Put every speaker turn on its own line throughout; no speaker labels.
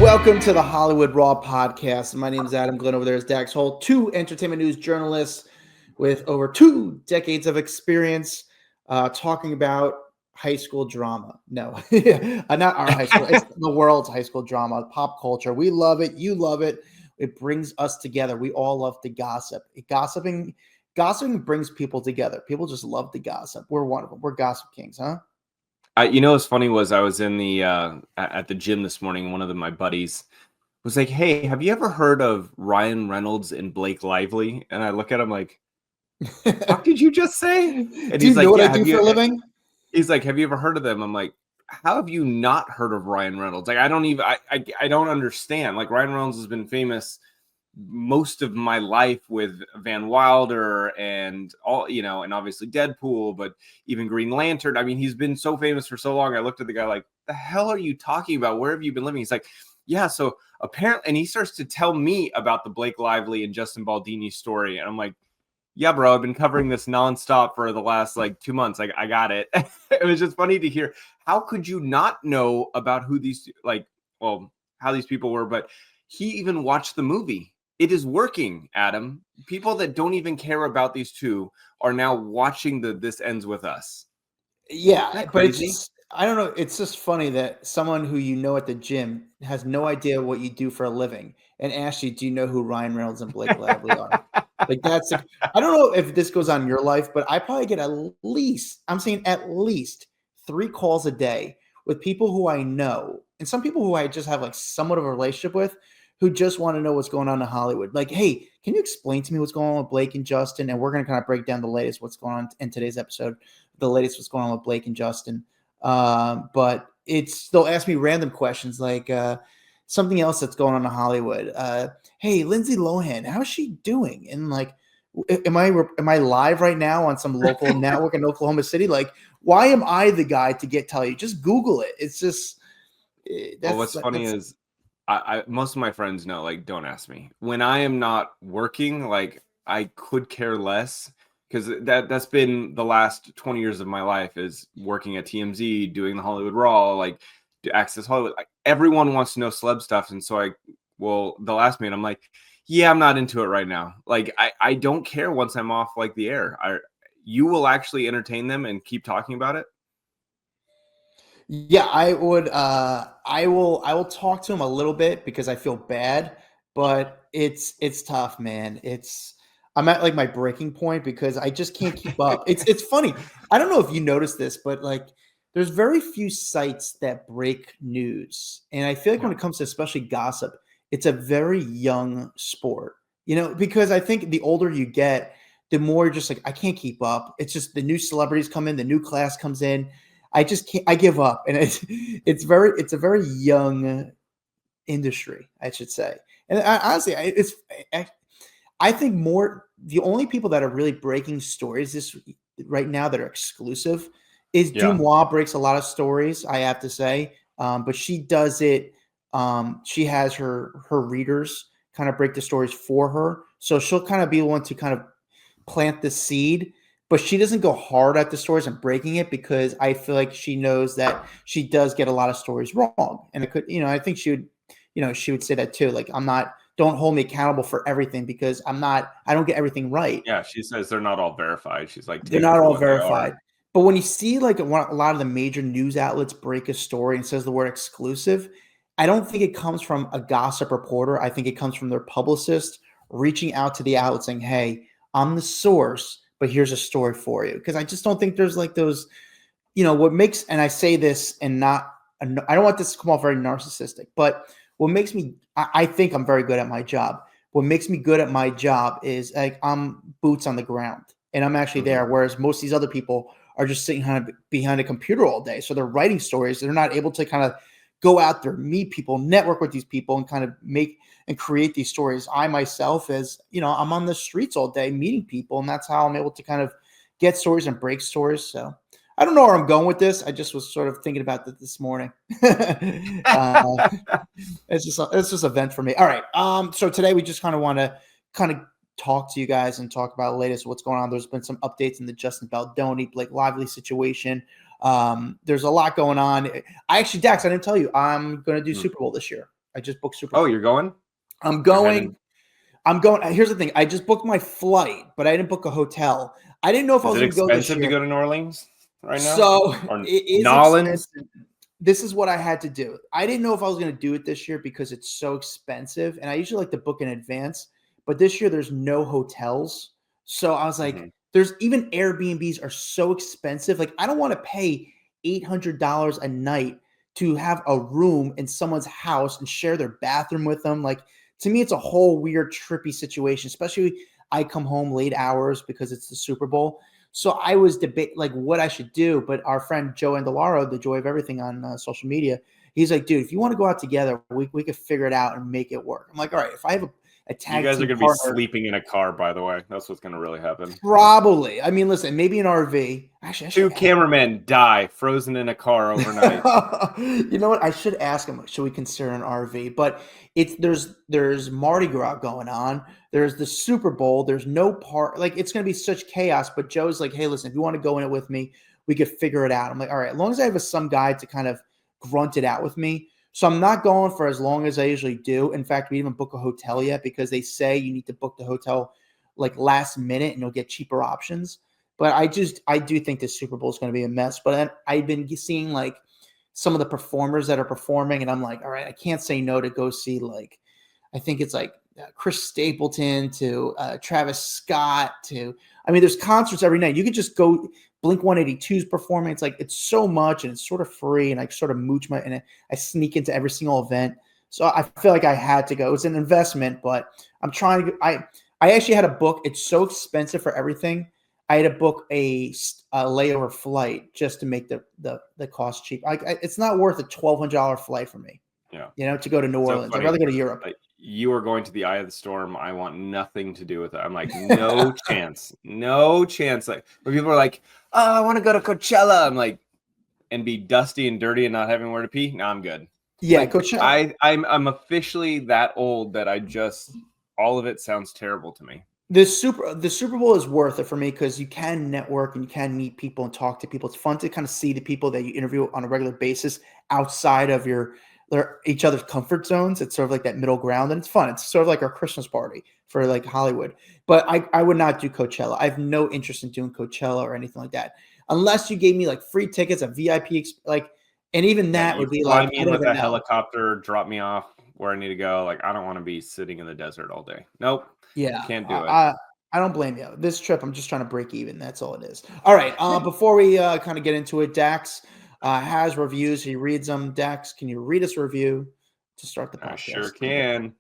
Welcome to the Hollywood Raw podcast. My name is Adam Glyn. Over there is Dax Holt, two entertainment news journalists with over 2 decades of experience talking about high school drama. No, not our high school. It's the world's high school drama, pop culture. We love it. You love it. It brings us together. We all love to gossip. Gossiping brings people together. People just love to gossip. We're one of them. We're gossip kings, huh?
What's funny was I was in the at the gym this morning, and one of my buddies was like, "Hey, have you ever heard of Ryan Reynolds and Blake Lively?" And I look at him like, "What did you just say?" And
Do you know what I do for a living?
He's like, "Have you ever heard of them?" I'm like, "How have you not heard of Ryan Reynolds?" Like, I don't understand. Like, Ryan Reynolds has been famous most of my life with Van Wilder and all, and obviously Deadpool, but even Green Lantern. I mean, he's been so famous for so long. I looked at the guy like, the hell are you talking about? Where have you been living? He's like, yeah, so apparently, and he starts to tell me about the Blake Lively and Justin Baldini story. And I'm like, yeah, bro, I've been covering this nonstop for the last 2 months. I got it. It was just funny to hear. How could you not know about who these, how these people were? But he even watched the movie. It is working, Adam. People that don't even care about these two are now watching This Ends With Us.
Yeah, but it's just, I don't know. It's just funny that someone who you know at the gym has no idea what you do for a living and asks you, do you know who Ryan Reynolds and Blake Lively are? I don't know if this goes on in your life, but I probably get I'm saying at least 3 calls a day with people who I know and some people who I just have somewhat of a relationship with who just want to know what's going on in Hollywood. Like, hey, can you explain to me what's going on with Blake and Justin? And we're going to kind of break down the latest what's going on in today's episode, the latest what's going on with Blake and Justin. But they'll ask me random questions like something else that's going on in Hollywood. Hey, Lindsay Lohan, how's she doing? And am I live right now on some local network in Oklahoma City? Like, why am I the guy to tell you? Just Google it. It's just
what's funny is I most of my friends know, don't ask me when I am not working. I could care less, because that's been the last 20 years of my life is working at TMZ, doing the Hollywood Raw, to Access Hollywood. Everyone wants to know celeb stuff, and so they'll ask me, and I'm like, yeah, I'm not into it right now. I don't care once I'm off the air. You will actually entertain them and keep talking about it.
Yeah, I would. I will talk to him a little bit because I feel bad, but it's tough, man. I'm at my breaking point because I just can't keep up. It's funny. I don't know if you noticed this, but there's very few sites that break news, and I feel like when it comes to especially gossip, it's a very young sport. Because I think the older you get, the more you're just I can't keep up. It's just the new celebrities come in, the new class comes in. I just can't. I give up, and it's a very young industry, I should say. And honestly, I think the only people that are really breaking stories right now that are exclusive is Dumois breaks a lot of stories, I have to say, but she does it. She has her readers kind of break the stories for her, so she'll kind of be the one to kind of plant the seed. But she doesn't go hard at the stories and breaking it because I feel like she knows that she does get a lot of stories wrong. And it could, I think she would say that too. Don't hold me accountable for everything because I don't get everything right.
Yeah, she says they're not all verified. She's like,
they're not all verified. But when you see a lot of the major news outlets break a story and says the word exclusive, I don't think it comes from a gossip reporter. I think it comes from their publicist reaching out to the outlet saying, hey, I'm the source, but here's a story for you. Because I just don't think there's those, what makes, and I say this and I don't want this to come off very narcissistic, but what makes me, I think I'm very good at my job. What makes me good at my job is I'm boots on the ground and I'm actually there. Whereas most of these other people are just sitting behind a computer all day. So they're writing stories. They're not able to kind of go out there, meet people, network with these people and kind of make and create these stories. I myself, I'm on the streets all day meeting people, and that's how I'm able to kind of get stories and break stories. So I don't know where I'm going with this. I just was sort of thinking about this morning. It's just a vent for me. All right. So today we just kind of want to talk to you guys and talk about the latest what's going on. There's been some updates in the Justin Baldoni, Blake Lively situation. There's a lot going on. Dax, I didn't tell you I'm going to do Super Bowl this year. I just booked Super
Oh,
Bowl.
you're going?
I'm
You're
going.
heading?
I'm going. Here's the thing. I just booked my flight, but I didn't book a hotel. I didn't know if I
Is
was
it
going to go this
expensive to
year.
go to New Orleans right now?
So
Or
it is
Nolans?
expensive. This is what I had to do. I didn't know if I was going to do it this year because it's so expensive, and I usually like to book in advance. But this year there's no hotels, so I was like, there's even Airbnbs are so expensive. Like I don't want to pay $800 a night to have a room in someone's house and share their bathroom with them. Like to me, it's a whole weird, trippy situation. Especially I come home late hours because it's the Super Bowl. So I was debating like what I should do, but our friend Joe Andalaro, the Joy of Everything on social media, he's like, dude, if you want to go out together, we could figure it out and make it work. I'm like, all right, if I have a
You
tag
guys are
team
going to be
partner,
sleeping in a car, by the way. That's what's going to really happen.
probably. I mean, listen, maybe an RV. Actually, I should
2 cameramen die frozen in a car overnight.
You know what? I should ask him. Should we consider an RV? But there's Mardi Gras going on. There's the Super Bowl. There's no part. Like it's going to be such chaos. But Joe's like, hey, listen, if you want to go in it with me, we could figure it out. I'm like, all right, as long as I have some guy to kind of grunt it out with me. So I'm not going for as long as I usually do. In fact, we didn't even book a hotel yet because they say you need to book the hotel like last minute and you'll get cheaper options. But I do think the Super Bowl is going to be a mess. But I've been seeing like some of the performers that are performing, and I'm like, all right, I can't say no to go see like, I think it's like Chris Stapleton to Travis Scott to, I mean, there's concerts every night. You could just go. Blink 182's performing. It's like it's so much, and it's sort of free, and I sort of mooch and I sneak into every single event. So I feel like I had to go. It's an investment, but I'm trying to. I actually had a book. It's so expensive for everything. I had to book a layover flight just to make the cost cheap. It's not worth a $1,200 flight for me.
Yeah,
to go to New Orleans.
funny.
I'd rather go to Europe.
Like, you are going to the eye of the storm. I want nothing to do with it. I'm like, no chance, no chance. Like when people are like, oh, I want to go to Coachella. I'm like, and be dusty and dirty and not having where to pee. No, I'm good.
Yeah,
like,
Coachella.
I'm officially that old that I just all of it sounds terrible to me.
The Super Bowl is worth it for me because you can network and you can meet people and talk to people. It's fun to kind of see the people that you interview on a regular basis outside of each other's comfort zones. It's sort of like that middle ground, and it's fun. It's sort of like our Christmas party for like Hollywood. But I would not do Coachella. I have no interest in doing Coachella or anything like that, unless you gave me like free tickets, a VIP, and even that would be
fly
like,
me
I
in
don't
with
even
a
know.
helicopter, drop me off where I need to go. Like I don't want to be sitting in the desert all day. Nope.
Yeah,
Can't do it.
I don't blame you. This trip, I'm just trying to break even. That's all it is. All right. Before we kind of get into it, Dax has reviews. He reads them. Dax, can you read us a review to start the podcast?
I sure can.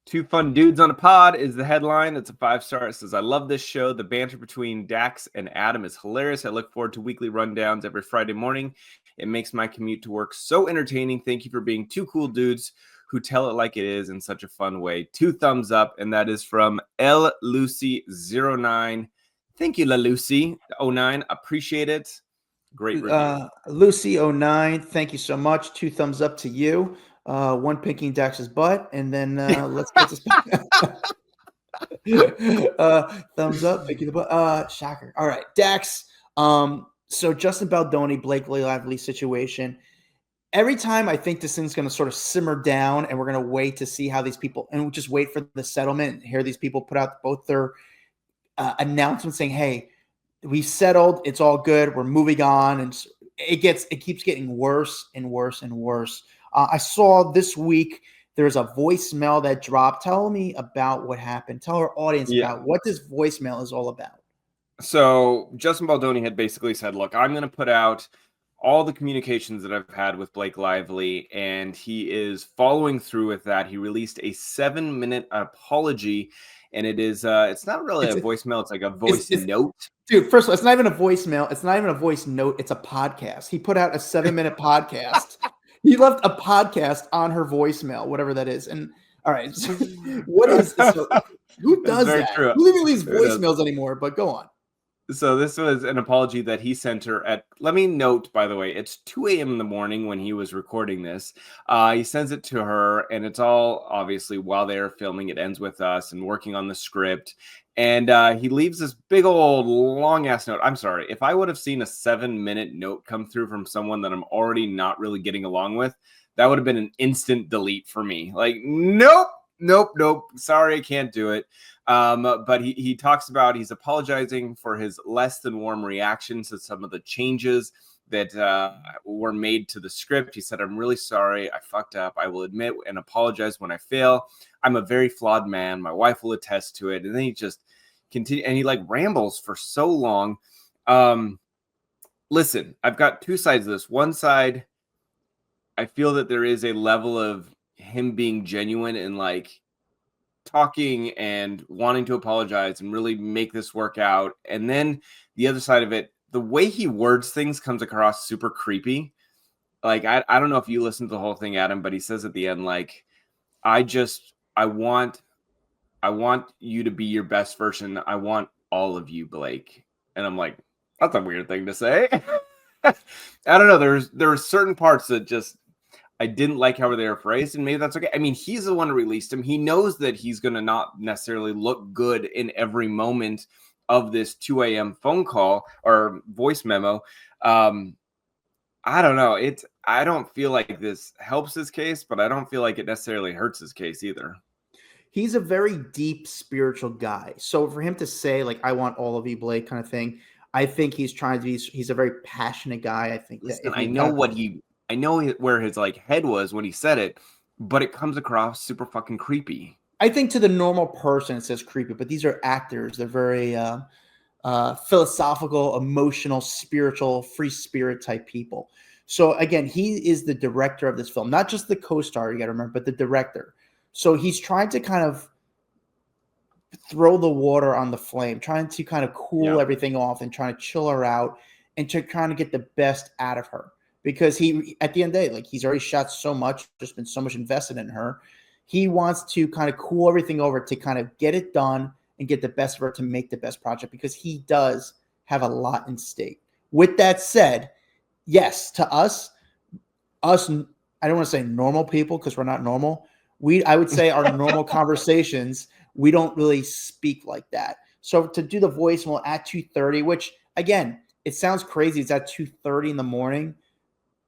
2 fun dudes on a pod is the headline. It's a 5-star. It says, I love this show. The banter between Dax and Adam is hilarious. I look forward to weekly rundowns every Friday morning. It makes my commute to work so entertaining. Thank you for being 2 cool dudes who tell it like it is in such a fun way. 2 thumbs up, and that is from L Lucy 09. Thank you, La Lucy 09. Appreciate it. Great review.
Lucy 09, thank you so much. 2 thumbs up to you. 1 pinking Dax's butt, and then let's get this. Thumbs up, pinky the butt. Shocker. All right, Dax. So Justin Baldoni, Blake Lively situation. Every time I think this thing's going to sort of simmer down and we're going to wait to see how these people and just wait for the settlement and hear these people put out both their announcements saying, hey, we've settled. It's all good. We're moving on. And it keeps getting worse and worse and worse. I saw this week there's a voicemail that dropped. Tell me about what happened. Tell our audience about what this voicemail is all about.
So Justin Baldoni had basically said, look, I'm going to put out all the communications that I've had with Blake Lively, and he is following through with that. He released a 7-minute apology, and it is it's not really a voicemail, it's like a voice note.
Dude, first of all, it's not even a voicemail, it's not even a voice note, it's a podcast. He put out a 7-minute podcast. He left a podcast on her voicemail, whatever that is. And all right, so, what is this? So, who does that?
True.
Who even leaves voicemails anymore? But go on.
So this was an apology that he sent her at, let me note, by the way, it's 2 a.m. in the morning when he was recording this. He sends it to her, and it's all obviously while they're filming. It ends with us and working on the script. And he leaves this big old long ass note. I'm sorry. If I would have seen a 7-minute note come through from someone that I'm already not really getting along with, that would have been an instant delete for me. Like, nope. Sorry, I can't do it. But he talks about he's apologizing for his less than warm reactions to some of the changes that were made to the script. He said, I'm really sorry. I fucked up. I will admit and apologize when I fail. I'm a very flawed man. My wife will attest to it. And then he just continue and he like rambles for so long. Listen, I've got two sides of this. One side, I feel that there is a level of him being genuine and like talking and wanting to apologize and really make this work out. And then the other side of it, the way he words things comes across super creepy. Like, I don't know if you listened to the whole thing, Adam, but he says at the end, like, I want you to be your best version. I want all of you, Blake. And I'm like, that's a weird thing to say. I don't know. There were certain parts that just, I didn't like how they were phrased, and maybe that's okay. I mean, he's the one who released him. He knows that he's going to not necessarily look good in every moment of this 2 a.m. phone call or voice memo. I don't know. I don't feel like this helps his case, but I don't feel like it necessarily hurts his case either.
He's a very deep spiritual guy. So for him to say, like, I want all of you, Blake, kind of thing, I think he's trying to be, he's a very passionate guy. I think
Listen, I know where his like head was when he said it, but it comes across super fucking creepy.
I think to the normal person it says creepy, but these are actors. They're very philosophical, emotional, spiritual, free spirit type people. So again, he is the director of this film, not just the co-star, you got to remember, but the director. So he's trying to kind of throw the water on the flame, trying to kind of cool everything off and trying to chill her out and to trying to get the best out of her. Because he, at the end of the day, like he's already shot so much, just been so much invested in her. He wants to kind of cool everything over to kind of get it done and get the best of her to make the best project because he does have a lot in stake. With that said, yes, to us, I don't want to say normal people because we're not normal. I would say our normal conversations, we don't really speak like that. So to do the voicemail at 2:30, which again, it sounds crazy. It's at 2:30 in the morning.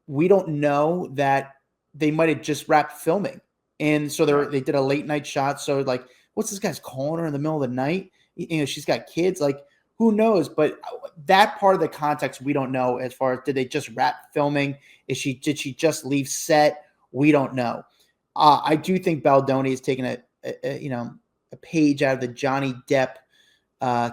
We don't know that they might have just wrapped filming. And so they did a late night shot. So like, what's this guy's calling her in the middle of the night? You know, she's got kids. Like, who knows? But that part of the context, we don't know as far as did they just wrap filming? Did she just leave set? We don't know. I do think Baldoni is taking a page out of the Johnny Depp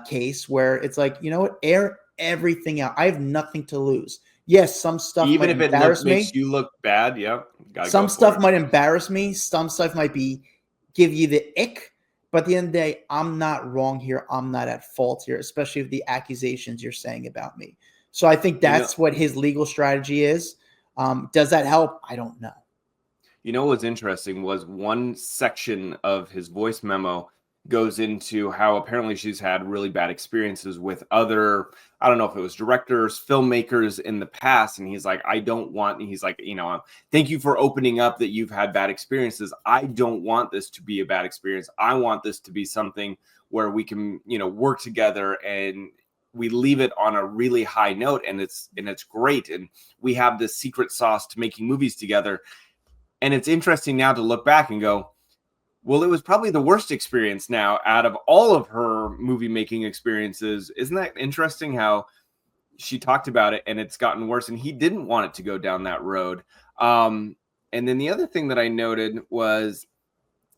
case where it's like, you know what, air everything out. I have nothing to lose. Yes, some stuff
even
might
if
embarrass
it
me.
makes you look bad,
Some stuff might embarrass me. Some stuff might give you the ick. But at the end of the day, I'm not wrong here. I'm not at fault here, especially with the accusations you're saying about me. So I think that's what his legal strategy is. Does that help? I don't know.
You know what's interesting was one section of his voice memo goes into how apparently she's had really bad experiences with other, I don't know if it was directors, filmmakers in the past. And he's like, thank you for opening up that you've had bad experiences. I don't want this to be a bad experience. I want this to be something where we can, work together and we leave it on a really high note and it's great. And we have this secret sauce to making movies together. And it's interesting now to look back and go, well, it was probably the worst experience now out of all of her movie making experiences. Isn't that interesting how she talked about it and it's gotten worse and he didn't want it to go down that road. And then the other thing that I noted was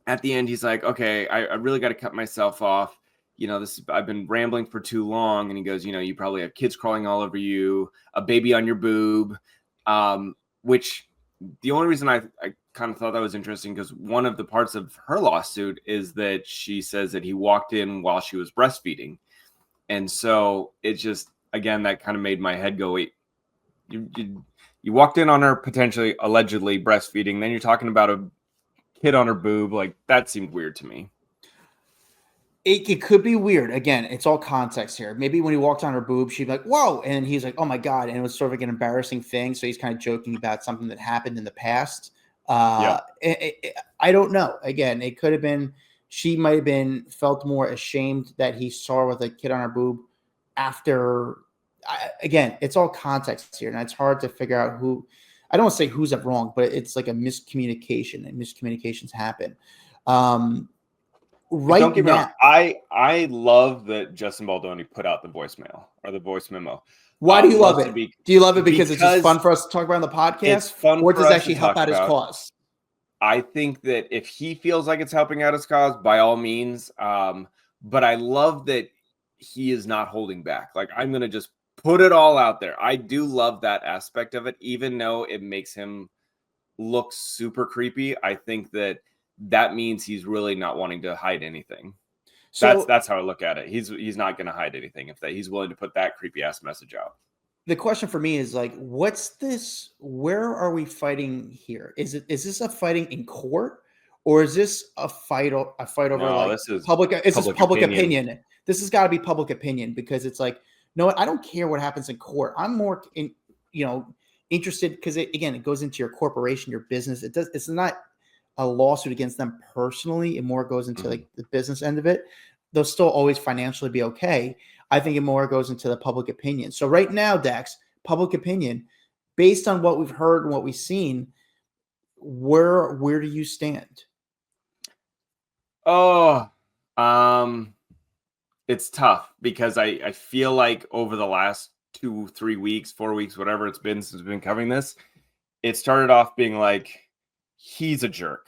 at the end, he's like, okay, I really got to cut myself off. I've been rambling for too long. And he goes, you probably have kids crawling all over you, a baby on your boob, which the only reason I kind of thought that was interesting because one of the parts of her lawsuit is that she says that he walked in while she was breastfeeding. And so it just, again, that kind of made my head go, wait, you walked in on her potentially allegedly breastfeeding. Then you're talking about a kid on her boob. Like that seemed weird to me.
It could be weird. Again, it's all context here. Maybe when he walked on her boob, she'd be like, whoa. And he's like, oh my God. And it was sort of like an embarrassing thing. So he's kind of joking about something that happened in the past. I don't know. Again, it could have been, she might have been felt more ashamed that he saw her with a kid on her boob after. Again, it's all context here. And it's hard to figure out who. I don't want to say who's at wrong, but it's like a miscommunication, and miscommunications happen.
Don't get me wrong.
Now,
I love that Justin Baldoni put out the voicemail or the voice memo.
why do you love it? Do you love it because it's just fun for us to talk about on the podcast?
It's fun
or
for
does it
us
actually
to
help
talk
out his
about.
cause?
I think that if he feels like it's helping out his cause, by all means. But I love that he is not holding back. Like, I'm going to just put it all out there. I do love that aspect of it, even though it makes him look super creepy. I think that means he's really not wanting to hide anything. So that's how I look at it. He's not going to hide anything if he's willing to put that creepy ass message out.
The question for me is like, what's this? Where are we fighting here? Is this a fighting in court, or is this a fight over like
this is
public? This is public
opinion.
opinion. This has got to be public opinion, because it's like, no, I don't care what happens in court. I'm more interested, because it goes into your corporation, your business. It's not a lawsuit against them personally. It more goes into like the business end of it. They'll still always financially be okay. I think it more goes into the public opinion. So right now, Dax, public opinion, based on what we've heard and what we've seen, where do you stand?
Oh, it's tough, because I feel like over the last 2, 3 weeks, 4 weeks, whatever it's been since we've been covering this, it started off being like, he's a jerk.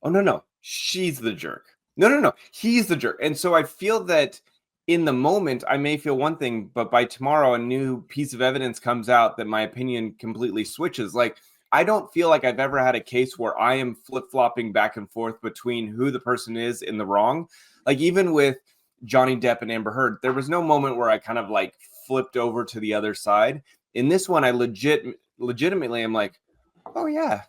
Oh, no, she's the jerk. No, he's the jerk. And so I feel that in the moment, I may feel one thing, but by tomorrow, a new piece of evidence comes out that my opinion completely switches. Like, I don't feel like I've ever had a case where I am flip-flopping back and forth between who the person is in the wrong. Like, even with Johnny Depp and Amber Heard, there was no moment where I kind of like flipped over to the other side. In this one, I legitimately am like, oh yeah,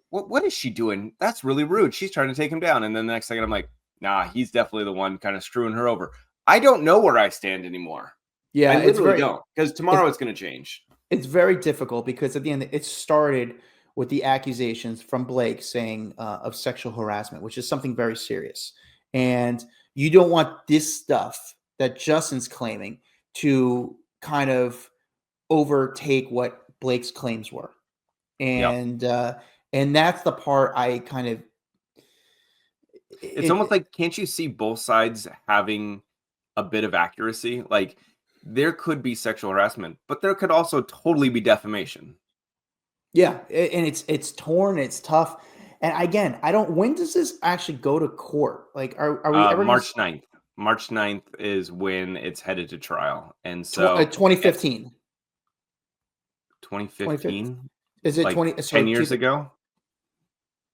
what is she doing? That's really rude. She's trying to take him down. And then the next second, I'm like, nah, he's definitely the one kind of screwing her over. I don't know where I stand anymore.
Yeah,
I literally don't, because tomorrow it's going to change.
It's very difficult, because at the end, it started with the accusations from Blake saying of sexual harassment, which is something very serious. And you don't want this stuff that Justin's claiming to kind of overtake what Blake's claims were. And and that's the part I kind of...
It's almost like, can't you see both sides having a bit of accuracy? Like, there could be sexual harassment, but there could also totally be defamation.
Yeah, and it's torn, it's tough. And again, when does this actually go to court? Like, are we ever
March 9th? March 9th is when it's headed to trial. And so
2015.
2015?
Is it
like
10
years ago?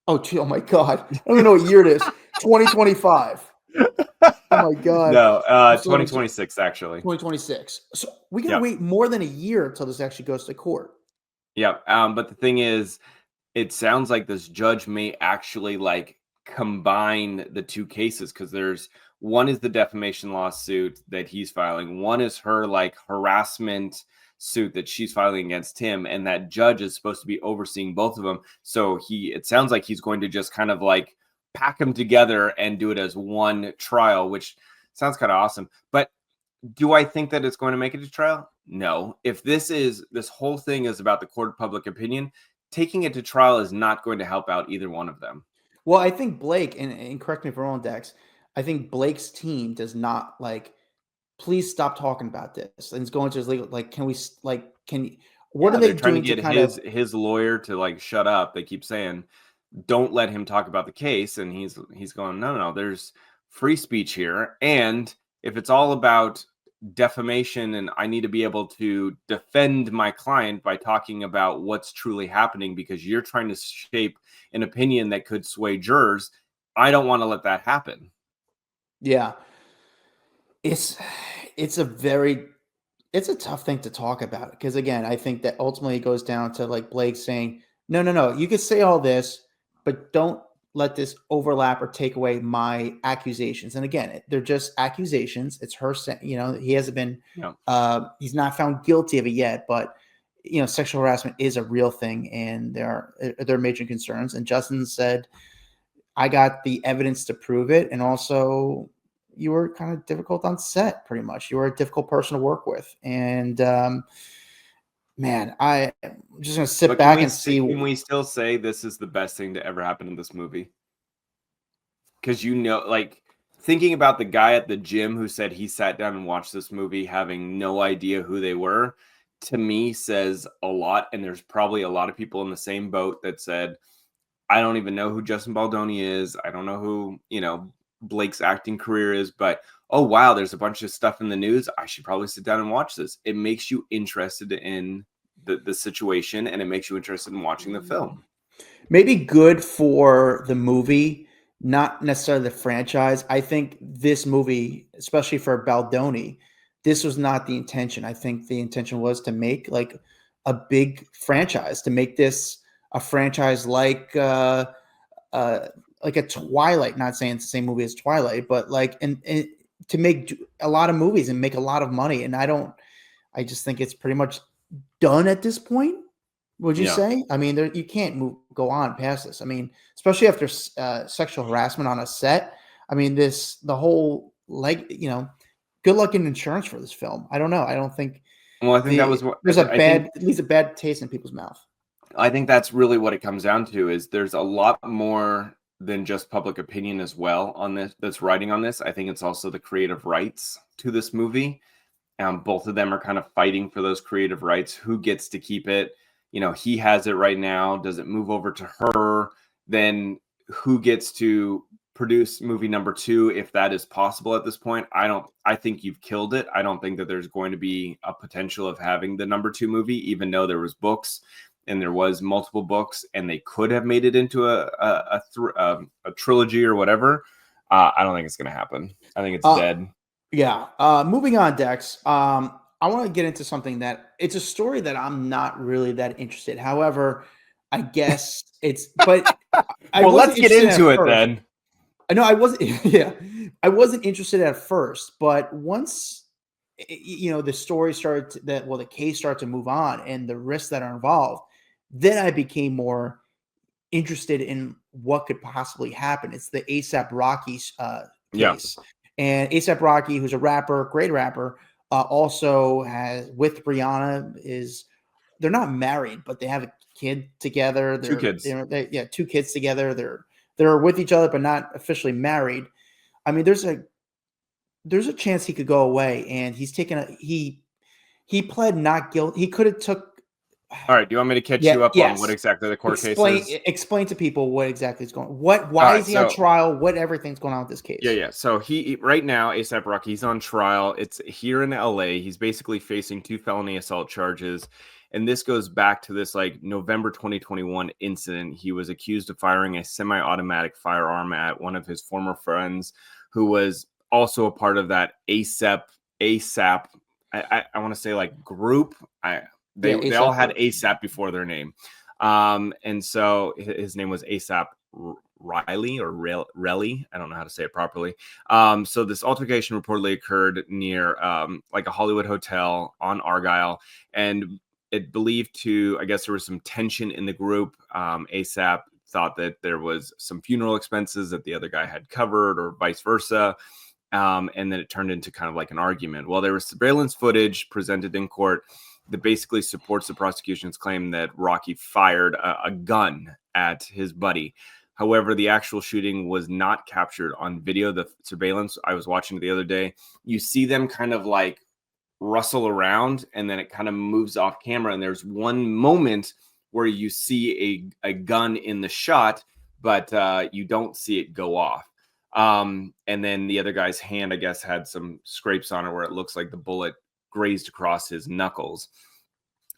Oh my God. I don't even know what year it is. 2025. Oh my God.
No, 2026, actually.
2026. So we got to wait more than a year until this actually goes to court.
Yeah. But the thing is, it sounds like this judge may actually like combine the two cases, because one is the defamation lawsuit that he's filing. One is her like harassment suit that she's filing against him, and that judge is supposed to be overseeing both of them. So it sounds like he's going to just kind of like pack them together and do it as one trial, which sounds kind of awesome. But do I think that it's going to make it to trial? No. If this whole thing is about the court of public opinion, taking it to trial is not going to help out either one of them.
Well, I think Blake, and correct me if I'm wrong, Dax, I think Blake's team does not like, please stop talking about this. And it's going to his legal, like, what are they doing
to get his lawyer to like shut up? They keep saying, don't let him talk about the case. And he's going, no, there's free speech here. And if it's all about defamation and I need to be able to defend my client by talking about what's truly happening because you're trying to shape an opinion that could sway jurors, I don't want to let that happen.
Yeah. It's a tough thing to talk about, because again, I think that ultimately it goes down to like Blake saying, no, you could say all this, but don't let this overlap or take away my accusations. And again, they're just accusations. It's her saying, he hasn't been, he's not found guilty of it yet, but sexual harassment is a real thing, and there are major concerns. And Justin said, I got the evidence to prove it. And also, you were kind of difficult on set, pretty much. You were a difficult person to work with. And Man, I'm just gonna sit
But
back and see.
can we still say this is the best thing to ever happen in this movie? Because like thinking about the guy at the gym who said he sat down and watched this movie having no idea who they were, to me says a lot. And there's probably a lot of people in the same boat that said, I don't even know who Justin Baldoni is. I don't know who, Blake's acting career is, but oh wow, there's a bunch of stuff in the news. I should probably sit down and watch this. It makes you interested in the situation, and it makes you interested in watching the film.
Maybe good for the movie, not necessarily the franchise. I think this movie, especially for Baldoni, this was not the intention. I think the intention was to make like a big franchise, to make this a franchise like a Twilight. Not saying it's the same movie as Twilight, but like and to make a lot of movies and make a lot of money. And I just think it's pretty much done at this point. Would you
Yeah.
say? I mean, you can't go on past this. I mean, especially after sexual harassment on a set. I mean, the whole good luck in insurance for this film. I don't know. I don't think
Well, I think that was what
there's at least a bad taste in people's mouth.
I think that's really what it comes down to is there's a lot more than just public opinion as well on this that's writing on this. I think it's also the creative rights to this movie. Both of them are kind of fighting for those creative rights. Who gets to keep it? He has it right now. Does it move over to her? Then who gets to produce movie number 2 if that is possible at this point? I think you've killed it. I don't think that there's going to be a potential of having the number 2 movie, even though there was books and there was multiple books and they could have made it into a trilogy or whatever. I don't think it's going to happen. I think it's dead.
Yeah. Moving on, Dex. I want to get into something that it's a story that I'm not really that interested. However, I guess but
well, let's get into it then.
I know I wasn't, yeah, I wasn't interested at first, but once the story started the case started to move on and the risks that are involved, then I became more interested in what could possibly happen. It's the ASAP Rocky case.
Yeah.
And ASAP Rocky, who's a rapper, great rapper, also has with Rihanna they're not married, but they have a kid together.
2 kids.
2 kids together. They're with each other, but not officially married. I mean, there's a chance he could go away, and he's taken he pled not guilty. He could have took.
All right. Do you want me to catch you up on what exactly the court case is?
Explain to people what exactly is going on. Why is he on trial? What everything's going on with this case?
Yeah. So right now, ASAP Rocky, he's on trial. It's here in LA. He's basically facing 2 felony assault charges. And this goes back to this like November 2021 incident. He was accused of firing a semi-automatic firearm at one of his former friends who was also a part of that ASAP. I want to say like group. They all had ASAP before their name. And so his name was ASAP Riley or Relly. I don't know how to say it properly. So this altercation reportedly occurred near like a Hollywood hotel on Argyle, and it believed I guess there was some tension in the group. ASAP thought that there was some funeral expenses that the other guy had covered or vice versa. And then it turned into kind of like an argument. Well, there was surveillance footage presented in court that basically supports the prosecution's claim that Rocky fired a gun at his buddy. However, the actual shooting was not captured on video. The surveillance I was watching the other day, you see them kind of like rustle around and then it kind of moves off camera. And there's one moment where you see a gun in the shot, but you don't see it go off. And then the other guy's hand, I guess, had some scrapes on it where it looks like the bullet grazed across his knuckles.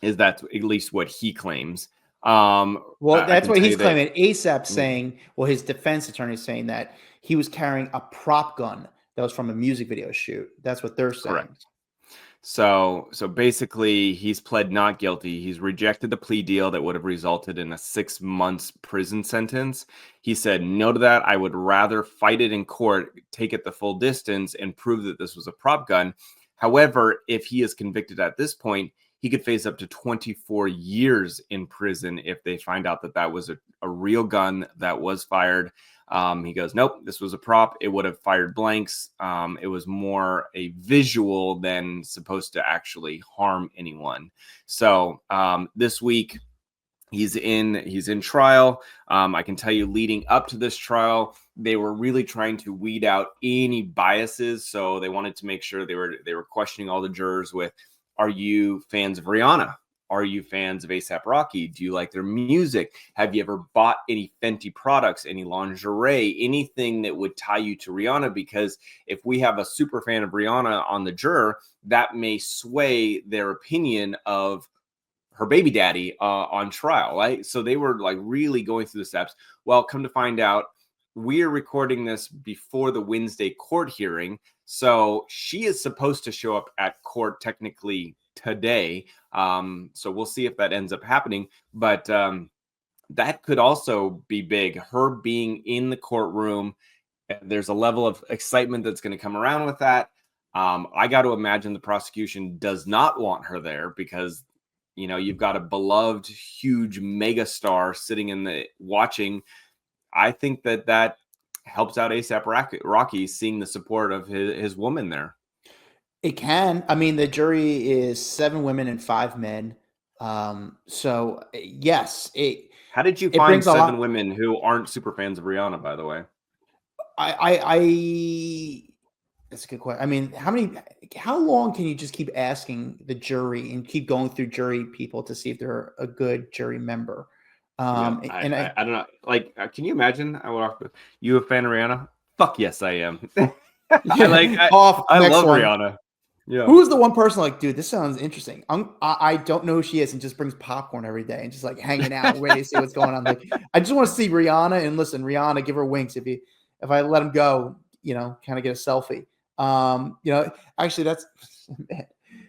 Is that at least what he claims?
Well, that's what he's claiming. ASAP saying, well, his defense attorney is saying that he was carrying a prop gun that was from a music video shoot. That's what they're saying.
Correct. So basically, he's pled not guilty. He's rejected the plea deal that would have resulted in a 6 months prison sentence. He said no to that. I would rather fight it in court, take it the full distance, and prove that this was a prop gun. However, if he is convicted at this point, he could face up to 24 years in prison if they find out that that was a real gun that was fired. He goes, nope, this was a prop. It would have fired blanks. It was more a visual than supposed to actually harm anyone. So this week, he's in trial. I can tell you, leading up to this trial, they were really trying to weed out any biases. So they wanted to make sure they were questioning all the jurors with, are you fans of Rihanna? Are you fans of A$AP Rocky? Do you like their music? Have you ever bought any Fenty products, any lingerie, anything that would tie you to Rihanna? Because if we have a super fan of Rihanna on the juror, that may sway their opinion of her baby daddy on trial, right? So they were like really going through the steps. Well, come to find out, we're recording this before the Wednesday court hearing. So she is supposed to show up at court technically today. So we'll see if that ends up happening. But that could also be big. Her being in the courtroom, there's a level of excitement that's going to come around with that. I got to imagine the prosecution does not want her there because you've got a beloved, huge mega star sitting in the watching. I think that helps out A$AP Rocky seeing the support of his woman there.
It can. I mean, the jury is 7 women and 5 men. So yes,
How did you find 7 women who aren't super fans of Rihanna, by the way?
That's a good question. I mean, how long can you just keep asking the jury and keep going through jury people to see if they're a good jury member?
I don't know. Like, can you imagine? You a fan of Rihanna? Fuck yes, I am. I love Rihanna. Yeah.
Who's the one person like, dude, this sounds interesting. I don't know who she is, and just brings popcorn every day and just like hanging out, ready to see what's going on. Like, I just want to see Rihanna, and listen, Rihanna, give her winks if I let him go, kind of get a selfie. Actually, that's man,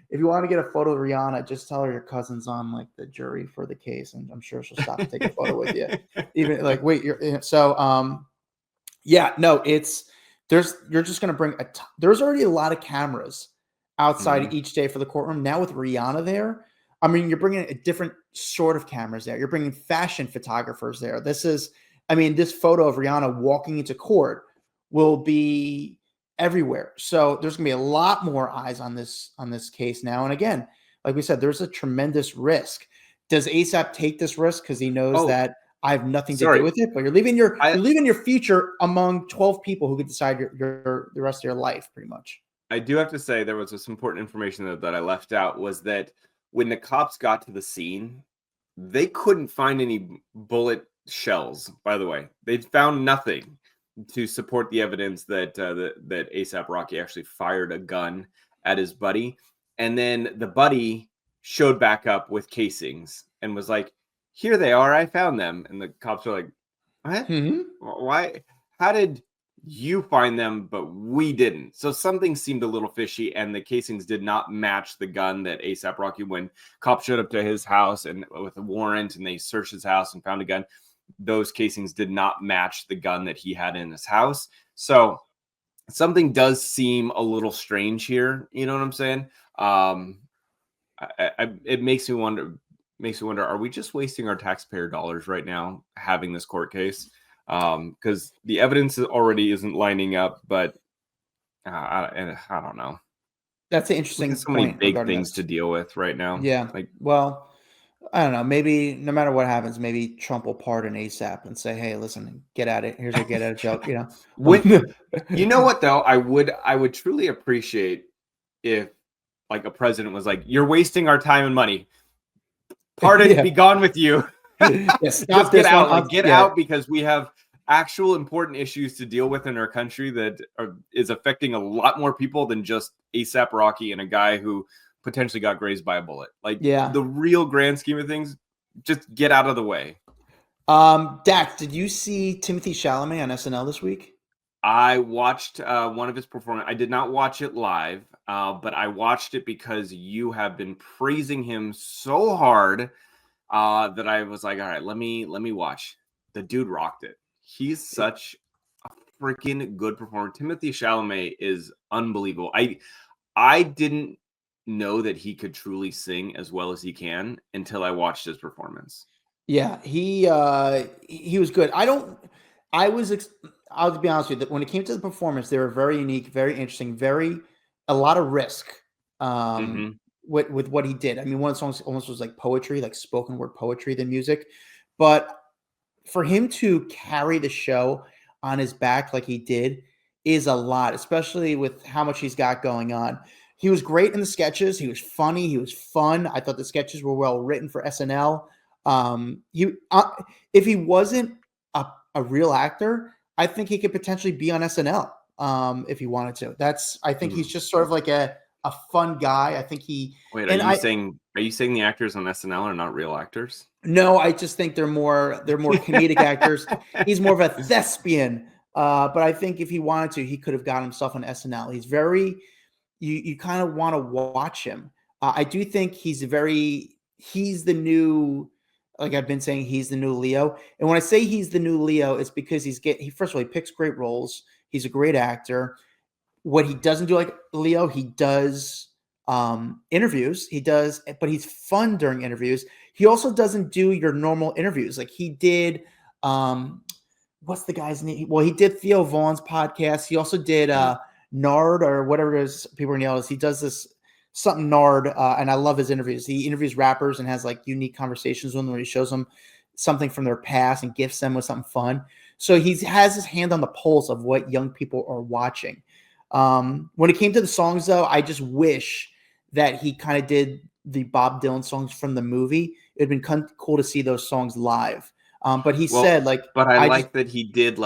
if you want to get a photo of Rihanna, just tell her your cousin's on like the jury for the case, and I'm sure she'll stop to take a photo with you. Even like, wait, you're you're just gonna bring there's already a lot of cameras outside each day for the courtroom. Now with Rihanna there, I mean, you're bringing a different sort of cameras there. You're bringing fashion photographers there. This photo of Rihanna walking into court will be everywhere. So there's going to be a lot more eyes on this case now. And again, like we said, there's a tremendous risk. Does A$AP take this risk because he knows that I have nothing to do with it? But you're leaving your future among 12 people who could decide the rest of your life, pretty much.
I do have to say there was some important information that I left out, was that when the cops got to the scene, they couldn't find any bullet shells. By the way, they found nothing to support the evidence that A$AP Rocky actually fired a gun at his buddy. And then the buddy showed back up with casings and was like, here they are, I found them. And the cops were like, what?
Mm-hmm.
Why? How did you find them, but we didn't? So something seemed a little fishy, and the casings did not match the gun that A$AP Rocky, when cops showed up to his house and with a warrant and they searched his house and found a gun, those casings did not match the gun that he had in his house. So something does seem a little strange here. You know what I'm saying? It makes me wonder, are we just wasting our taxpayer dollars right now having this court case? Because the evidence already isn't lining up, but I don't know.
That's an interesting
so many big things to deal with right now.
Yeah. Well, I don't know. Maybe no matter what happens, maybe Trump will pardon A$AP and say, "Hey, listen, get at it. Here's a get out of jail."
You know what though? I would truly appreciate if like a president was like, "You're wasting our time and money. Pardon, be gone with you.
Just
get out, out, because we have actual important issues to deal with in our country that is affecting a lot more people than just A$AP Rocky and a guy who potentially got grazed by a bullet. The real grand scheme of things, just get out of the way."
Dax, did you see Timothée Chalamet on SNL this week?
I watched one of his performances. I did not watch it live, but I watched it because you have been praising him so hard that I was like, all right, let me watch. The dude rocked it. He's such a freaking good performer. Timothée Chalamet is unbelievable. I didn't know that he could truly sing as well as he can until I watched his performance.
Yeah, he was good. I'll be honest with you, when it came to the performance, they were very unique, very interesting, a lot of risk
Mm-hmm.
with what he did. I mean, one of the songs almost was like poetry, like spoken word poetry than music. But for him to carry the show on his back like he did is a lot, especially with how much he's got going on. He was great in the sketches. He was funny. He was fun. I thought the sketches were well written for SNL. He if he wasn't a real actor, I think he could potentially be on SNL if he wanted to. I think he's just sort of like a fun guy. I think he
Wait,
and I
are you saying the actors on SNL are not real actors?
no, I just think they're more comedic actors. He's more of a thespian. But I think if he wanted to, he could have got himself on SNL. He's very you kind of want to watch him. I do think he's the new, like I've been saying, he's the new Leo. And when I say he's the new Leo, it's because first of all, he picks great roles. He's a great actor. What he doesn't do like Leo, he does interviews. But he's fun during interviews. He also doesn't do your normal interviews. Like he did what's the guy's name? Well, he did Theo Vaughn's podcast. He also did Nard or whatever it is people are yelling. He does this something Nard, and I love his interviews. He interviews rappers and has like unique conversations with them where he shows them something from their past and gifts them with something fun. So he has his hand on the pulse of what young people are watching. When it came to the songs, though, I just wish that he kind of did the Bob Dylan songs from the movie. It'd been cool to see those songs live. But he said, like,
but I like that he did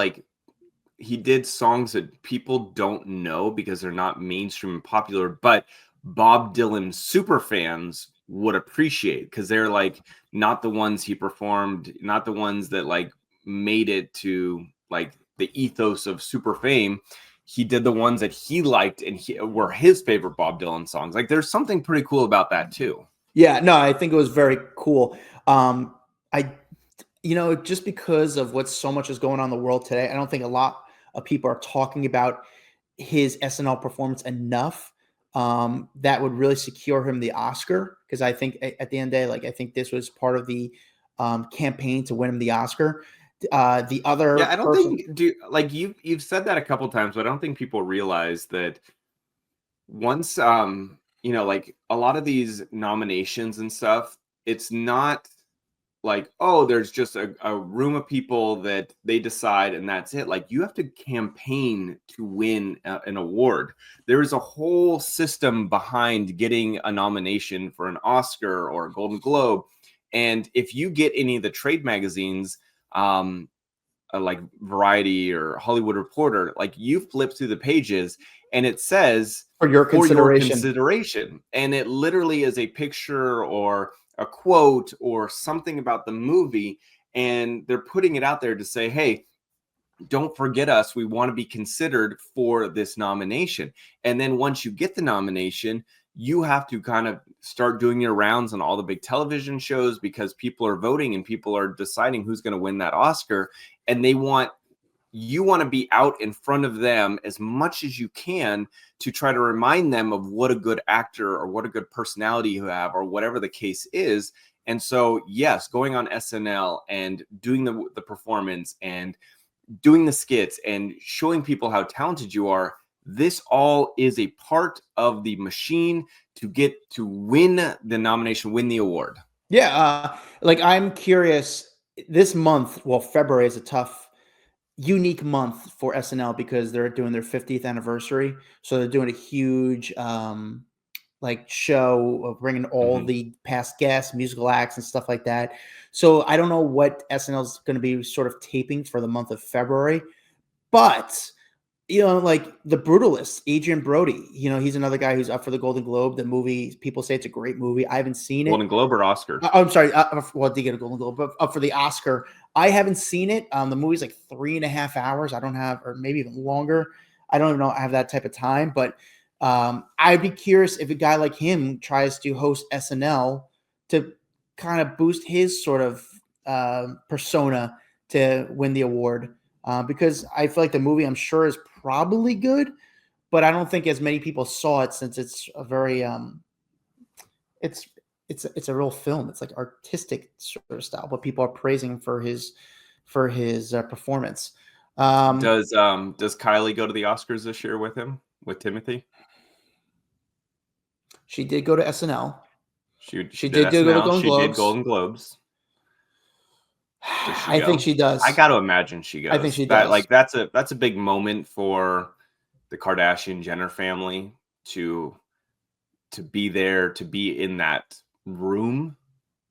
songs that people don't know because they're not mainstream and popular, but Bob Dylan super fans would appreciate because they're like not the ones he performed, not the ones that like made it to like the ethos of super fame. He did the ones that he liked and were his favorite Bob Dylan songs. Like there's something pretty cool about that too.
Yeah, no, I think it was very cool. Just because of what so much is going on in the world today, I don't think a lot of people are talking about his SNL performance enough. That would really secure him the Oscar, because I think at the end of the day, like I think this was part of the campaign to win him the Oscar. The other,
I don't think you've said that a couple times, but I don't think people realize that once like a lot of these nominations and stuff, it's not like, oh, there's just a room of people that they decide and that's it. Like you have to campaign to win an award. There is a whole system behind getting a nomination for an Oscar or a Golden Globe. And if you get any of the trade magazines, like Variety or Hollywood Reporter, like you flip through the pages and it says
for your
consideration. And it literally is a picture or a quote or something about the movie. And they're putting it out there to say, hey, don't forget us. We want to be considered for this nomination. And then once you get the nomination, you have to kind of start doing your rounds on all the big television shows because people are voting and people are deciding who's going to win that Oscar. And you want to be out in front of them as much as you can to try to remind them of what a good actor or what a good personality you have or whatever the case is. And so, yes, going on SNL and doing the performance and doing the skits and showing people how talented you are, this all is a part of the machine to get to win the nomination, win the award.
Yeah. Like I'm curious this month. Well, February is a tough, unique month for SNL because they're doing their 50th anniversary. So they're doing a huge, like show of bringing all the past guests, musical acts and stuff like that. So I don't know what SNL is going to be sort of taping for the month of February, but like The Brutalist, Adrian Brody, he's another guy who's up for the Golden Globe. The movie, people say it's a great movie. I haven't seen it.
Golden Globe or Oscar?
I'm sorry. Well, I did get a Golden Globe, but up for the Oscar. I haven't seen it. The movie's like 3.5 hours. I don't have, or maybe even longer. I don't even know I have that type of time, but I'd be curious if a guy like him tries to host SNL to kind of boost his sort of persona to win the award. Because I feel like the movie, I'm sure, is probably good, but I don't think as many people saw it since it's a very it's a real film. It's like artistic sort of style, but people are praising him for his performance.
Does Kylie go to the Oscars this year with him, with Timothée?
She did go to SNL.
She
She
did
did go to
SNL.
Golden
She did
Globes.
Golden Globes. Does she
I
go?
think she does.
I got to imagine she goes.
I think she does.
That's a big moment for the Kardashian Jenner family to be there, to be in that room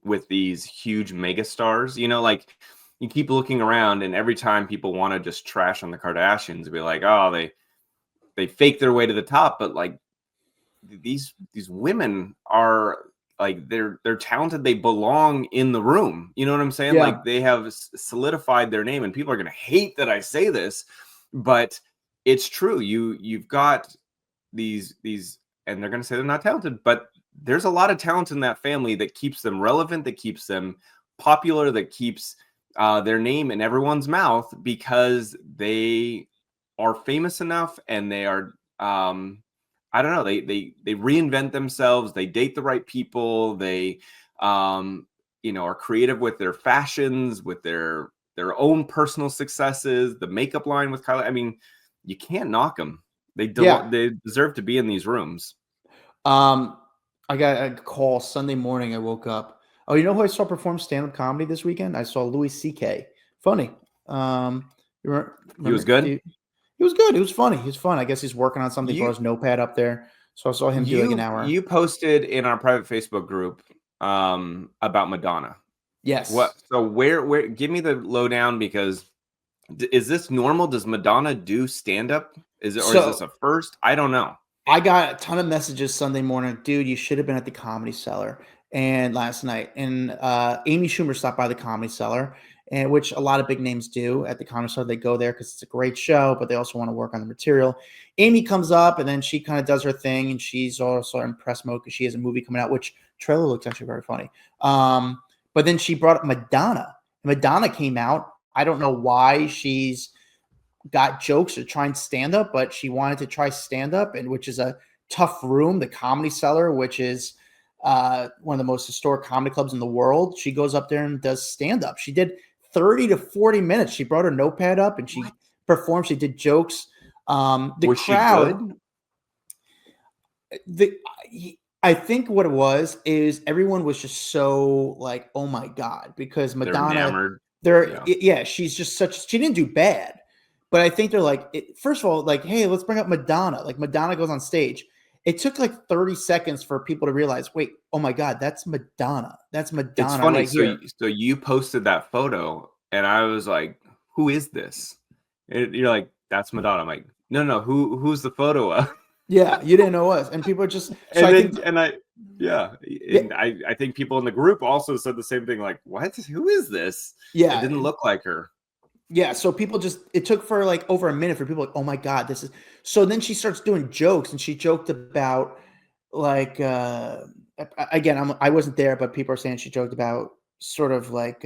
with these huge megastars. You know, like you keep looking around, and every time people want to just trash on the Kardashians, be like, oh, they fake their way to the top, but like these women are like they're talented, they belong in the room, you know what I'm saying?
Yeah.
Like they have solidified their name, and people are going to hate that I say this, but it's true. You've got these and they're going to say they're not talented, but there's a lot of talent in that family that keeps them relevant, that keeps them popular, that keeps their name in everyone's mouth, because they are famous enough, and they are I don't know, they reinvent themselves, they date the right people, they are creative with their fashions, with their own personal successes, the makeup line with Kylie. I mean, you can't knock them. They deserve to be in these rooms.
I got a call Sunday morning. I woke up. Oh, you know who I saw perform stand-up comedy this weekend? I saw Louis C.K. Funny.
He was good?
He was good. It was funny. He was fun. I guess he's working on something for his notepad up there. So I saw him do like an hour.
You posted in our private Facebook group about Madonna.
Yes.
What? So where? Give me the lowdown, because is this normal? Does Madonna do stand-up? Is this a first? I don't know.
I got a ton of messages Sunday morning. Dude, you should have been at the Comedy Cellar and last night. And Amy Schumer stopped by the Comedy Cellar, and which a lot of big names do at the Comedy Cellar. They go there because it's a great show, but they also want to work on the material. Amy comes up, and then she kind of does her thing, and she's also in press mode because she has a movie coming out, which trailer looks actually very funny. But then she brought up Madonna. Madonna came out. I don't know why she's got jokes or trying stand up, but she wanted to try stand up, and which is a tough room, the Comedy Cellar, which is one of the most historic comedy clubs in the world. She goes up there and does stand up. She did 30 to 40 minutes. She brought her notepad up and she performed. She did jokes. The crowd, I think what it was is everyone was just so like, oh my God, because Madonna, she's just she didn't do bad. But I think they're like, first of all, like, hey, let's bring up Madonna. Like Madonna goes on stage. It took like 30 seconds for people to realize, wait, oh my God, that's Madonna. That's Madonna.
It's funny.
Right here.
So you posted that photo, and I was like, who is this? And you're like, that's Madonna. I'm like, no, who's the photo of?
Yeah, you didn't know us, and people are just. So
I think people in the group also said the same thing. Like, what? Who is this?
Yeah,
it didn't look like her.
Yeah, so people it took for like over a minute for people like, oh my God, this is. So then she starts doing jokes, and she joked about like again, I wasn't there, but people are saying she joked about sort of like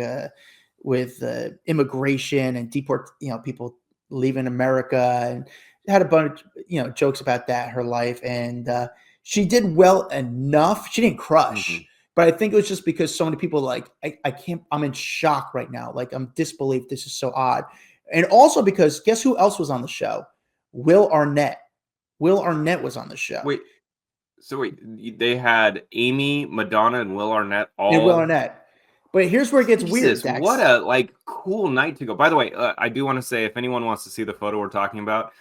with immigration and people leaving America, and had a bunch jokes about that, her life, and she did well enough. She didn't crush. Mm-hmm. But I think it was just because so many people like, I can't, I'm in shock right now. Like I'm disbelief. This is so odd. And also because guess who else was on the show? Will Arnett. Will Arnett was on the show.
Wait, they had Amy, Madonna, and Will Arnett all.
And Will Arnett. But here's where it gets weird, Dax.
What a cool night to go. By the way, I do want to say, if anyone wants to see the photo we're talking about,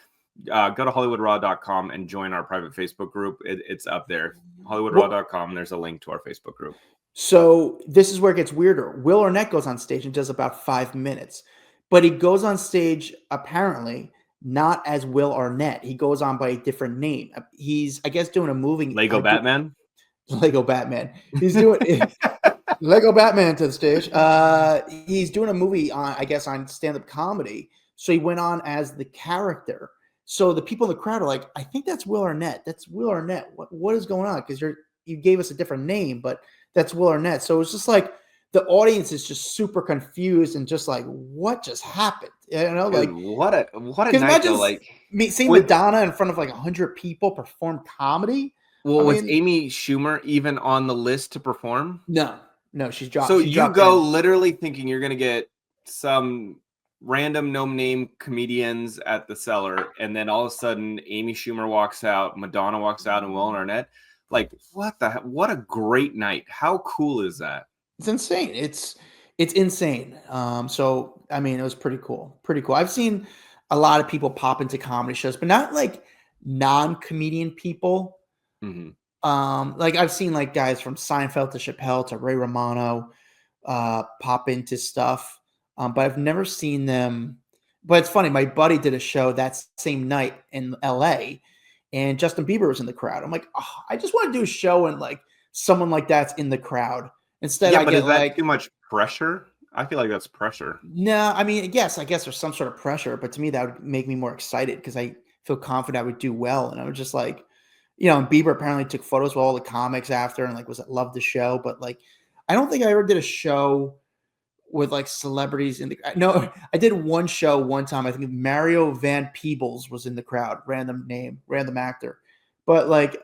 go to HollywoodRaw.com and join our private Facebook group. It's up there. HollywoodRaw.com. There's a link to our Facebook group.
So this is where it gets weirder. Will Arnett goes on stage and does about 5 minutes, but he goes on stage apparently not as Will Arnett. He goes on by a different name. He's, I guess, doing a movie.
Lego Batman.
He's doing Lego Batman to the stage. He's doing a movie on, I guess, on stand-up comedy. So he went on as the character. So the people in the crowd are like, I think that's Will Arnett. That's Will Arnett. What is going on? Because you gave us a different name, but that's Will Arnett. So it's just like the audience is just super confused and just like, what just happened? Like
what a night! Like
seeing Madonna in front of like 100 people perform comedy.
Well,
I
was
mean,
Amy Schumer even on the list to perform?
no, she dropped.
So
She
you
dropped
go
in.
literally thinking you're gonna get some random no-name comedians at the cellar, and then all of a sudden Amy Schumer walks out, Madonna walks out, and Will Arnett. Like, what a great night. How cool is that?
It's insane. It's insane. So I mean, it was pretty cool. Pretty cool. I've seen a lot of people pop into comedy shows, but not like non-comedian people.
Mm-hmm.
Like I've seen like guys from Seinfeld to Chappelle to Ray Romano pop into stuff. But I've never seen them. But it's funny, my buddy did a show that same night in LA and Justin Bieber was in the crowd. I'm like, oh, I just want to do a show and like someone like that's in the crowd. Instead,
Yeah,
I
but
get
is that
like,
too much pressure? I feel like that's pressure.
no, I mean, I guess there's some sort of pressure, but to me, that would make me more excited because I feel confident I would do well. And I was just like, and Bieber apparently took photos with all the comics after and like loved the show. But like, I don't think I ever did a show with like celebrities in the no, I did one show one time. I think Mario Van Peebles was in the crowd, random name, random actor. But like,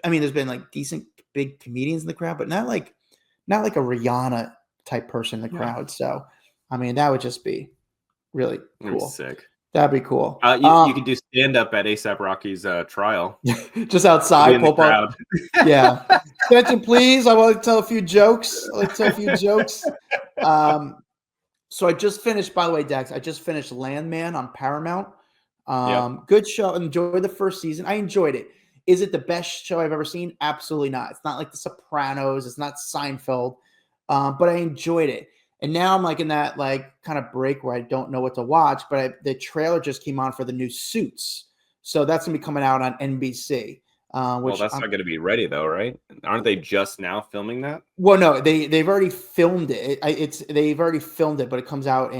I mean, there's been like decent big comedians in the crowd, but not like a Rihanna type person in the
Yeah.
crowd. So, I mean, that would just be really
That'd be
cool.
sick.
That'd be cool.
You could do stand up at ASAP Rocky's trial.
Just outside,
In the
pop up. Yeah. Attention, please. I want to tell a few jokes. So I just finished, by the way, Dax, I just finished Landman on Paramount.
Yep.
Good show. Enjoyed the first season. I enjoyed it. Is it the best show I've ever seen? Absolutely not. It's not like The Sopranos. It's not Seinfeld. But I enjoyed it. And now I'm like in that like kind of break where I don't know what to watch. But the trailer just came on for the new Suits, so that's gonna be coming out on NBC.
Well, that's not going to be ready though, right? Aren't they just now filming that?
Well, no, they've already filmed it. They've already filmed it, but it comes out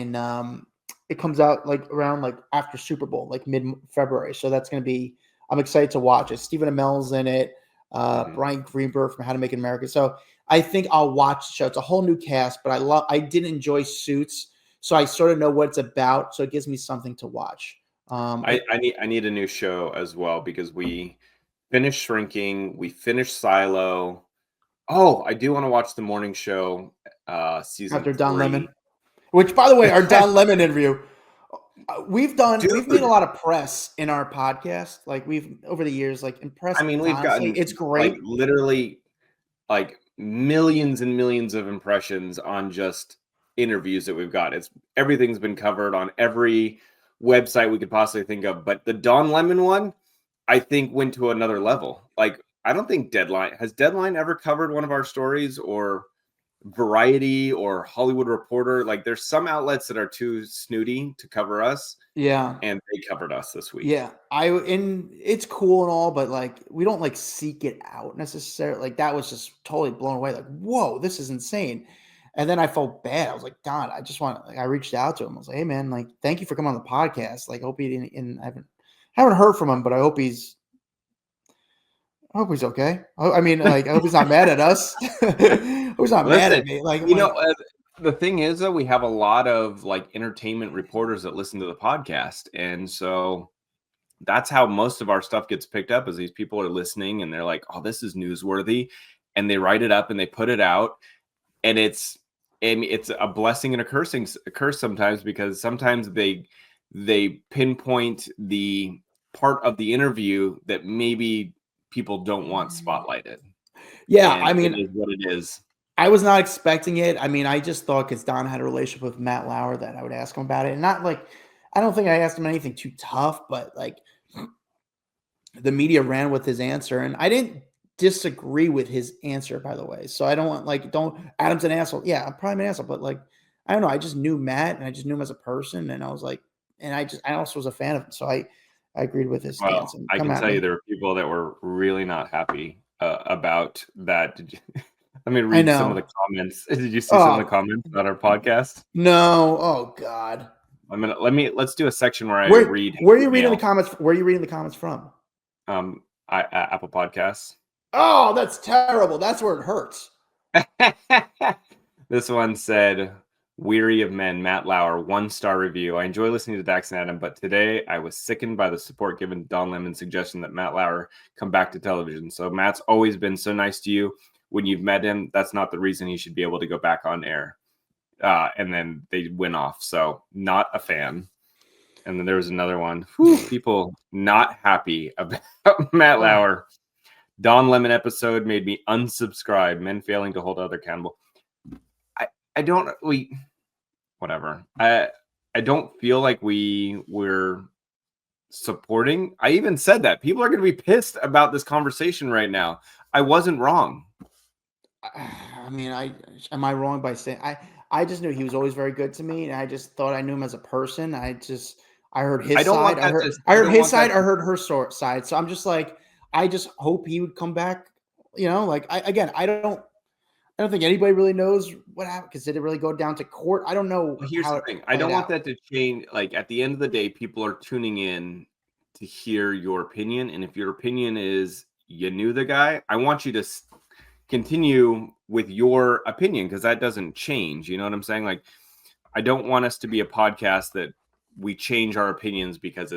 like around like after Super Bowl, like mid-February. So that's going to be. I'm excited to watch it. Stephen Amell's in it. Brian Greenberg from How to Make It American. So I think I'll watch the show. It's a whole new cast, but I did enjoy Suits, so I sort of know what it's about. So it gives me something to watch.
I need a new show as well because we finished Shrinking, we finished Silo. Oh, I do want to watch the morning show, season
After Don
3.
Lemon, which by the way, our Don Lemon interview. We've made a lot of press in our podcast. Like we've over the years, like impressed.
I mean, we've gotten
it's great.
like literally like millions and millions of impressions on just interviews that we've got. Everything's been covered on every website we could possibly think of. But the Don Lemon one, I think went to another level. Like I don't think has Deadline ever covered one of our stories, or Variety or Hollywood Reporter. Like there's some outlets that are too snooty to cover us.
Yeah.
And they covered us this week.
Yeah. And it's cool and all, but like we don't like seek it out necessarily. Like that was just totally blown away. Like, whoa, this is insane. And then I felt bad. I was like, Don, I reached out to him. I was like, hey man, like, thank you for coming on the podcast. Like, hope he didn't, and I haven't heard from him, but I hope he's okay. I mean, like, I hope he's not mad at us. I hope he's not mad at me. Like,
the thing is that we have a lot of like entertainment reporters that listen to the podcast, and so that's how most of our stuff gets picked up. Is these people are listening and they're like, "Oh, this is newsworthy," and they write it up and they put it out, and it's a blessing and a curse sometimes, because sometimes they pinpoint the part of the interview that maybe people don't want spotlighted.
Yeah,
and
I mean,
it is what it is.
I was not expecting it. I mean, I just thought because Don had a relationship with Matt Lauer that I would ask him about it. And not like, I don't think I asked him anything too tough, but like the media ran with his answer. And I didn't disagree with his answer, by the way. So I don't want Adam's an asshole. Yeah, I'm probably an asshole, but like, I don't know. I just knew Matt and I just knew him as a person. And I was like, and I also was a fan of him. So I agreed with his stance.
I can tell you there were people that were really not happy about that. Let me read some of the comments. Did you see some of the comments about our podcast?
No. Oh God.
Let's do a section where I read.
Where are you reading the comments? Where are you reading the comments from?
Apple Podcasts.
Oh, that's terrible. That's where it hurts.
This one said, Weary of Men, Matt Lauer, 1-star review. I enjoy listening to Dax and Adam, but today I was sickened by the support given to Don Lemon's suggestion that Matt Lauer come back to television. So Matt's always been so nice to you when you've met him. That's not the reason he should be able to go back on air. And then they went off. So not a fan. And then there was another one. People not happy about Matt Lauer. Don Lemon episode made me unsubscribe. Men failing to hold other accountable. Whatever. I don't feel like we're supporting. I even said that people are going to be pissed about this conversation right now. I wasn't wrong.
I mean, am I wrong by saying I just knew he was always very good to me, and I just thought I knew him as a person. I heard his side. I heard his side. I heard her side. So I'm just like, I just hope he would come back. You know, like I don't think anybody really knows what happened because did it really go down to court? I don't know.
Well, here's the thing. I don't want that to change. Like at the end of the day, people are tuning in to hear your opinion. And if your opinion is you knew the guy, I want you to continue with your opinion because that doesn't change. You know what I'm saying? Like, I don't want us to be a podcast that we change our opinions because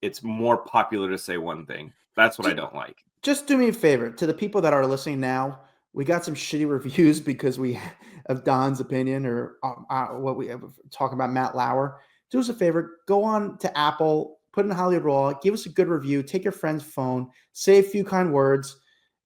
it's more popular to say one thing. That's what I don't like. Just
do me a favor to the people that are listening now. We got some shitty reviews because we of Don's opinion or what we talking about Matt Lauer. Do us a favor, go on to Apple, put in Hollywood Raw, give us a good review, take your friend's phone, say a few kind words,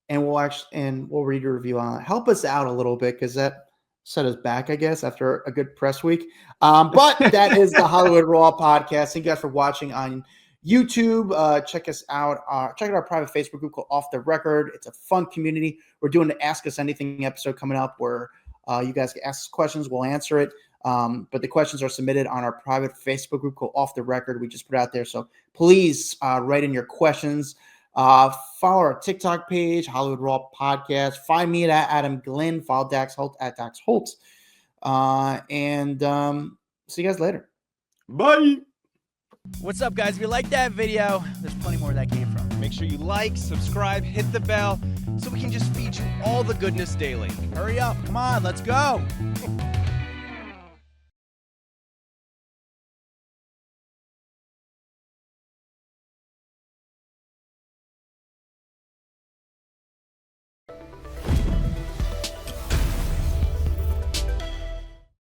and we'll read your review on it. Help us out a little bit because that set us back, I guess, after a good press week. But that is the Hollywood Raw podcast. Thank you guys for watching on YouTube. Check us out. Check out our private Facebook group called Off the Record. It's a fun community. We're doing the Ask Us Anything episode coming up where you guys can ask us questions. We'll answer it. But the questions are submitted on our private Facebook group called Off the Record. We just put out there. So please write in your questions. Follow our TikTok page, Hollywood Raw Podcast. Find me at Adam Glyn. Follow Dax Holt at Dax Holt. And see you guys later.
Bye.
What's up, guys? If you like that video, there's plenty more where that came from.
Make sure you like, subscribe, hit the bell so we can just feed you all the goodness daily.
Hurry up. Come on, let's go.